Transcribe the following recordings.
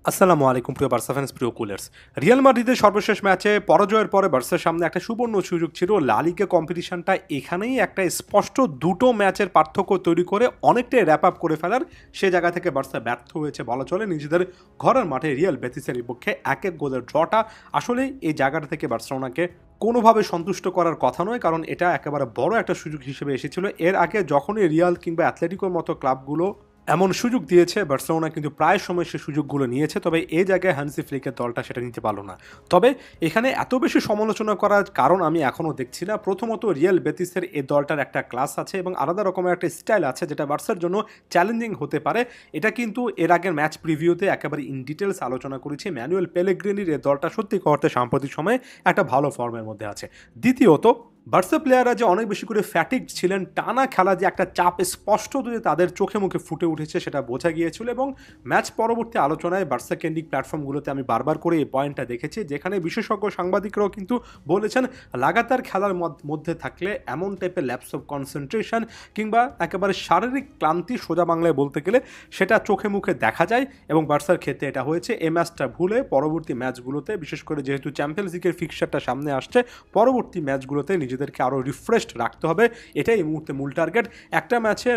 আসসালামু আলাইকুম প্রিয় বার্সা ফ্যান্স, প্রিয় কুলার্স। রিয়াল মাদ্রিদের সর্বশেষ ম্যাচে পরাজয়ের পরে বার্সার সামনে একটা সুবর্ণ সুযোগ ছিল। লা লিগা কম্পিটিশনটা এখানেই একটা স্পষ্ট দুটো ম্যাচের পার্থক্য তৈরি করে অনেকটাই র্যাপ আপ করে ফেলার। সে জায়গা থেকে বার্সা ব্যর্থ হয়েছে বলা চলে। নিজেদের ঘরের মাঠে রিয়াল বেতিসের বিপক্ষে 1-1 গোলের ড্রটা আসলেই এই জায়গাটা থেকে বার্সেলোনাকে কোনোভাবে সন্তুষ্ট করার কথা নয়, কারণ এটা একেবারে বড় একটা সুযোগ হিসেবে এসেছিল। এর আগে যখনই রিয়াল কিংবা অ্যাথলেটিকোর মতো ক্লাবগুলো এমন সুযোগ দিয়েছে, বার্সেলোনা কিন্তু প্রায় সময় সে সুযোগগুলো নিয়েছে, তবে এই জায়গায় হানসি ফ্লিকের দলটা সেটা নিতে পারলো না। তবে এখানে এত বেশি সমালোচনা করার কারণ আমি এখনও দেখছি না। প্রথমত, রিয়াল বেতিসের এই দলটার একটা ক্লাস আছে এবং আলাদা রকমের একটা স্টাইল আছে যেটা বার্সার জন্য চ্যালেঞ্জিং হতে পারে। এটা কিন্তু এর আগের ম্যাচ প্রিভিউতে একেবারে ইন ডিটেলস আলোচনা করেছি। ম্যানুয়েল পেলেগ্রিনির এই দলটা সত্যি করতে সাম্প্রতিক সময়ে একটা ভালো ফর্মের মধ্যে আছে। দ্বিতীয়ত, বার্সা প্লেয়াররা যে অনেক বেশি করে ফ্যাটিক ছিলেন, টানা খেলা যে একটা চাপ স্পষ্ট যে তাদের চোখে মুখে ফুটে উঠেছে সেটা বোঝা গিয়েছিল। এবং ম্যাচ পরবর্তী আলোচনায় বার্সা কেন্দ্রিক প্ল্যাটফর্মগুলোতে আমি বারবার করে এই পয়েন্টটা দেখেছি, যেখানে বিশেষজ্ঞ সাংবাদিকরাও কিন্তু বলেছেন লাগাতার খেলার মধ্যে থাকলে এমন টাইপের ল্যাপস অফ কনসেন্ট্রেশন কিংবা একেবারে শারীরিক ক্লান্তি, সোজা বাংলায় বলতে গেলে, সেটা চোখে মুখে দেখা যায় এবং বার্সার ক্ষেত্রে এটা হয়েছে। এই ম্যাচটা ভুলে পরবর্তী ম্যাচগুলোতে, বিশেষ করে যেহেতু চ্যাম্পিয়ন্স লিগের ফিক্সারটা সামনে আসছে, পরবর্তী ম্যাচগুলোতে নিজেদেরকে আরও রিফ্রেশড রাখতে হবে। এটাই এই মুহূর্তে মূল টার্গেট। একটা ম্যাচে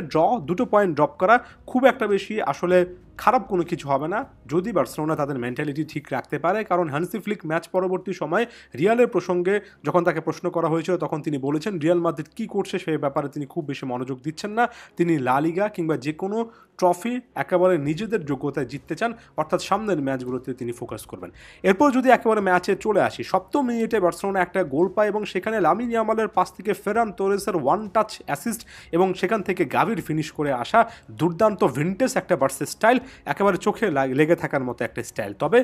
দুটো পয়েন্ট ড্রপ করা খুব একটা বেশি আসলে খারাপ কোনো কিছু হবে না যদি বার্সেলোনা তাদের মেন্টালিটি ঠিক রাখতে পারে। কারণ হানসি ফ্লিক ম্যাচ পরবর্তী সময় রিয়ালের প্রসঙ্গে যখন তাকে প্রশ্ন করা হয়েছিল, তখন তিনি বলেছেন রিয়াল মাদ্রিদ কী করছে সেই ব্যাপারে তিনি খুব বেশি মনোযোগ দিচ্ছেন না। তিনি লা লিগা কিংবা যে কোনো ট্রফি একেবারে নিজেদের যোগ্যতায় জিততে চান, অর্থাৎ সামনের ম্যাচগুলোতে তিনি ফোকাস করবেন। এরপর যদি একেবারে ম্যাচে চলে আসি, সপ্তম মিনিটে বার্সেলোনা একটা গোল পায় এবং সেখানে লামিন ইয়ামালের পাস থেকে ফেরান তোরেসের ওয়ান টাচ অ্যাসিস্ট এবং সেখান থেকে গাভির ফিনিশ করে আসা দুর্দান্ত ভিন্টেজ একটা বার্সা স্টাইল, একেবারে চোখে লেগে থাকার মতো একটা স্টাইল। তবে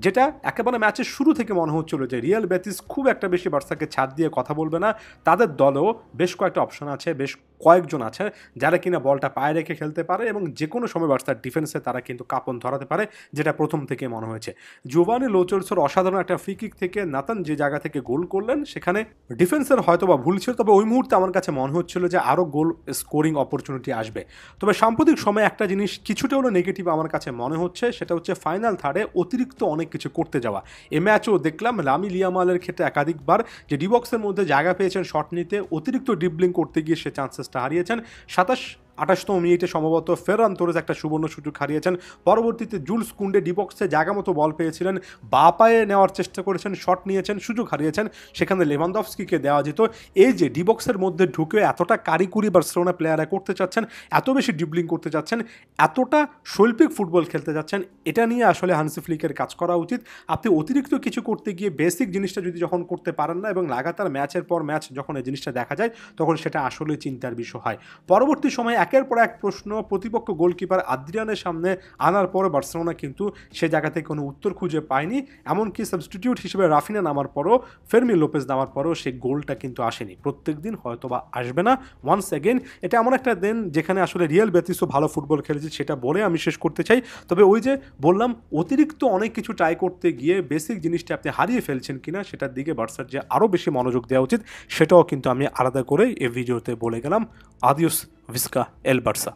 যেটা একেবারে ম্যাচের শুরু থেকে মনে হচ্ছিল যে রিয়াল বেতিস খুব একটা বেশি বার্সাকে ছাড় দিয়ে কথা বলবে না। তাদের দলেও বেশ কয়েকটা অপশন আছে, বেশ কয়েকজন আছে যারা কিনা বলটা পায়ে রেখে খেলতে পারে এবং যে কোনো সময় বার্সার ডিফেন্সে তারা কিন্তু কাঁপন ধরাতে পারে, যেটা প্রথম থেকে মনে হয়েছে। জোভানি লো সেলসোর অসাধারণ একটা ফ্রি কিক থেকে নাতান যে জায়গা থেকে গোল করলেন, সেখানে ডিফেন্সের হয়তো বা ভুল ছিল, তবে ওই মুহূর্তে আমার কাছে মনে হচ্ছিল যে আরও গোল স্কোরিং অপরচুনিটি আসবে। তবে সাম্প্রতিক সময়ে একটা জিনিস কিছুটা হলো নেগেটিভ আমার কাছে মনে হচ্ছে, সেটা হচ্ছে ফাইনাল থার্ডে অতিরিক্ত অনেক কিছু করতে যাওয়া। এ ম্যাচও দেখলাম লামিন ইয়ামালের ক্ষেত্রে একাধিকবার যে ডিবক্সের মধ্যে জায়গা পেয়েছেন শট নিতে, অতিরিক্ত ড্রিবলিং করতে গিয়ে সে চান্সেসটা হারিয়েছেন। 27-28তম মিনিটে সম্ভবত ফেরান তোরেস একটা সুবর্ণ সুযোগ হারিয়েছেন। পরবর্তীতে জুলস কুন্ডে ডিবক্সে জায়গা মতো বল পেয়েছিলেন, বা পায়ে নেওয়ার চেষ্টা করেছেন, শট নিয়েছেন, সুযোগ হারিয়েছেন, সেখানে লেভানডফস্কিকে দেওয়া যেত। এই যে ডিবক্সের মধ্যে ঢুকে এতটা কারিকুরি বার্সেলোনা প্লেয়াররা করতে চাচ্ছেন, এত বেশি ড্রিবলিং করতে চাচ্ছেন, এতটা শৈল্পিক ফুটবল খেলতে যাচ্ছেন, এটা নিয়ে আসলে হানসি ফ্লিকের কাজ করা উচিত। আপনি অতিরিক্ত কিছু করতে গিয়ে বেসিক জিনিসটা যদি যখন করতে পারেন না এবং লাগাতার ম্যাচের পর ম্যাচ যখন এই জিনিসটা দেখা যায়, তখন সেটা আসলে চিন্তার বিষয় হয়। পরবর্তী সময়ে একের পর এক প্রশ্ন প্রতিপক্ষ গোলকিপার আদ্রিয়ানের সামনে আনার পরে বার্সেলোনা কিন্তু সে জায়গা থেকে কোনো উত্তর খুঁজে পায়নি। এমনকি সাবস্টিটিউট হিসেবে রাফিনা নামার পরও, ফেরমিন লোপেজ নামার পরও সেই গোলটা কিন্তু আসেনি। প্রত্যেক দিন হয়তো বা আসবে না। ওয়ান্স এগেন এটা এমন একটা দিন যেখানে আসলে রিয়াল বেতিসও ভালো ফুটবল খেলেছে, সেটা বলে আমি শেষ করতে চাই। তবে ওই যে বললাম, অতিরিক্ত অনেক কিছু ট্রাই করতে গিয়ে বেসিক জিনিসটা আপনি হারিয়ে ফেলছেন কিনা, সেটার দিকে বার্সার যে আরও বেশি মনোযোগ দেওয়া উচিত, সেটাও কিন্তু আমি আলাদা করে এই ভিডিওতে বলে গেলাম। আদিউস ভিস্কা এল বার্সা।